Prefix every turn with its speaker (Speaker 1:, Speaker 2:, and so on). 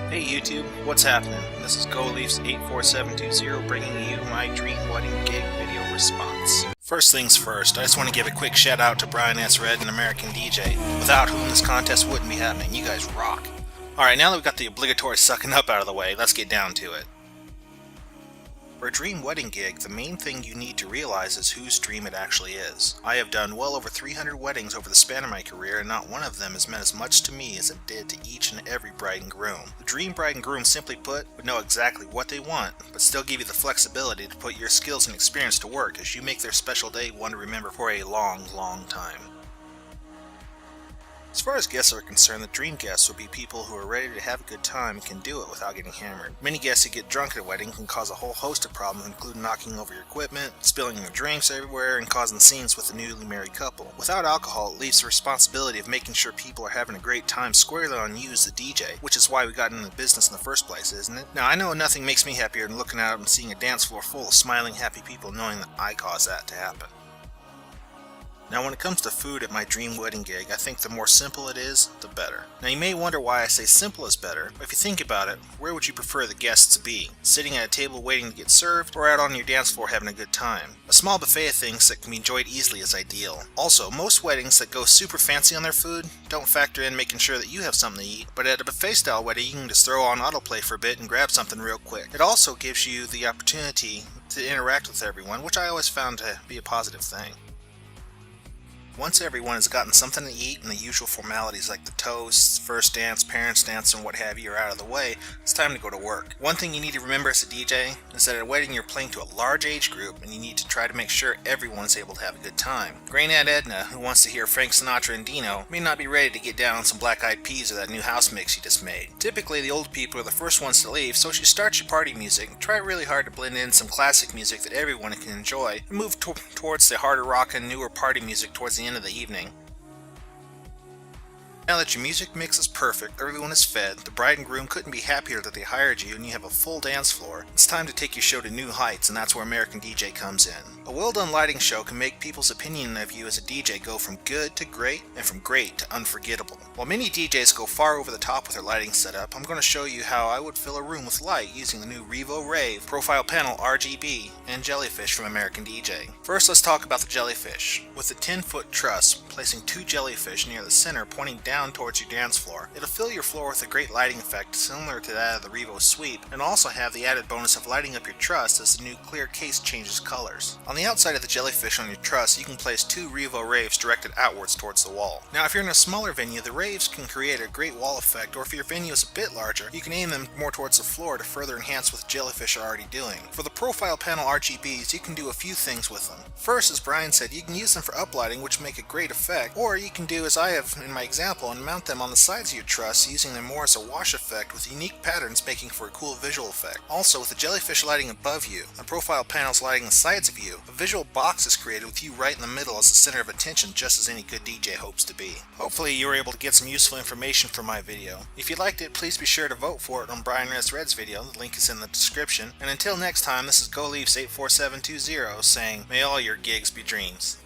Speaker 1: Hey YouTube, what's happening? This is GoLeafs84720 bringing you my dream wedding gig video response. First things first, I just want to give a quick shout out to Brian S. Red, an American DJ, without whom this contest wouldn't be happening. You guys rock. Alright, now that we've got the obligatory sucking up out of the way, let's get down to it. For a dream wedding gig, the main thing you need to realize is whose dream it actually is. I have done well over 300 weddings over the span of my career, and not one of them has meant as much to me as it did to each and every bride and groom. The dream bride and groom, simply put, would know exactly what they want, but still give you the flexibility to put your skills and experience to work as you make their special day one to remember for a long, long time. As far as guests are concerned, the dream guests will be people who are ready to have a good time and can do it without getting hammered. Many guests who get drunk at a wedding can cause a whole host of problems, including knocking over your equipment, spilling your drinks everywhere, and causing scenes with the newly married couple. Without alcohol, it leaves the responsibility of making sure people are having a great time squarely on you as the DJ, which is why we got into the business in the first place, isn't it? Now, I know nothing makes me happier than looking out and seeing a dance floor full of smiling, happy people knowing that I caused that to happen. Now when it comes to food at my dream wedding gig, I think the more simple it is, the better. Now you may wonder why I say simple is better, but if you think about it, where would you prefer the guests to be? Sitting at a table waiting to get served, or out on your dance floor having a good time? A small buffet of things that can be enjoyed easily is ideal. Also, most weddings that go super fancy on their food don't factor in making sure that you have something to eat, but at a buffet style wedding you can just throw on autoplay for a bit and grab something real quick. It also gives you the opportunity to interact with everyone, which I always found to be a positive thing. Once everyone has gotten something to eat and the usual formalities like the toasts, first dance, parents' dance, and what have you are out of the way, it's time to go to work. One thing you need to remember as a DJ is that at a wedding you're playing to a large age group and you need to try to make sure everyone is able to have a good time. Great Aunt Edna, who wants to hear Frank Sinatra and Dino, may not be ready to get down on some Black Eyed Peas or that new house mix you just made. Typically the old people are the first ones to leave, so as you start your party music, try really hard to blend in some classic music that everyone can enjoy and move towards the harder rockin', newer party music towards the end of the evening. Now that your music mix is perfect, everyone is fed, the bride and groom couldn't be happier that they hired you, and you have a full dance floor, it's time to take your show to new heights, and that's where American DJ comes in. A well-done lighting show can make people's opinion of you as a DJ go from good to great, and from great to unforgettable. While many DJs go far over the top with their lighting setup, I'm going to show you how I would fill a room with light using the new Revo Rave, Profile Panel RGB, and Jellyfish from American DJ. First, let's talk about the Jellyfish. With a 10-foot truss, placing two jellyfish near the center pointing down towards your dance floor, it'll fill your floor with a great lighting effect similar to that of the Revo Sweep, and also have the added bonus of lighting up your truss as the new clear case changes colors. On the outside of the jellyfish on your truss, you can place two Revo Raves directed outwards towards the wall. Now if you're in a smaller venue, the Raves can create a great wall effect, or if your venue is a bit larger, you can aim them more towards the floor to further enhance what the jellyfish are already doing. For the Profile Panel RGBs, you can do a few things with them. First, as Brian said, you can use them for uplighting, which make a great effect, or you can do as I have in my example and mount them on the sides of your truss, using them more as a wash effect with unique patterns making for a cool visual effect. Also, with the jellyfish lighting above you and profile panels lighting the sides of you, a visual box is created with you right in the middle as the center of attention, just as any good DJ hopes to be. Hopefully you were able to get some useful information from my video. If you liked it, please be sure to vote for it on Brian S. Red's video, the link is in the description, and until next time, this is GoLeafs84720 saying, may all your gigs be dreams.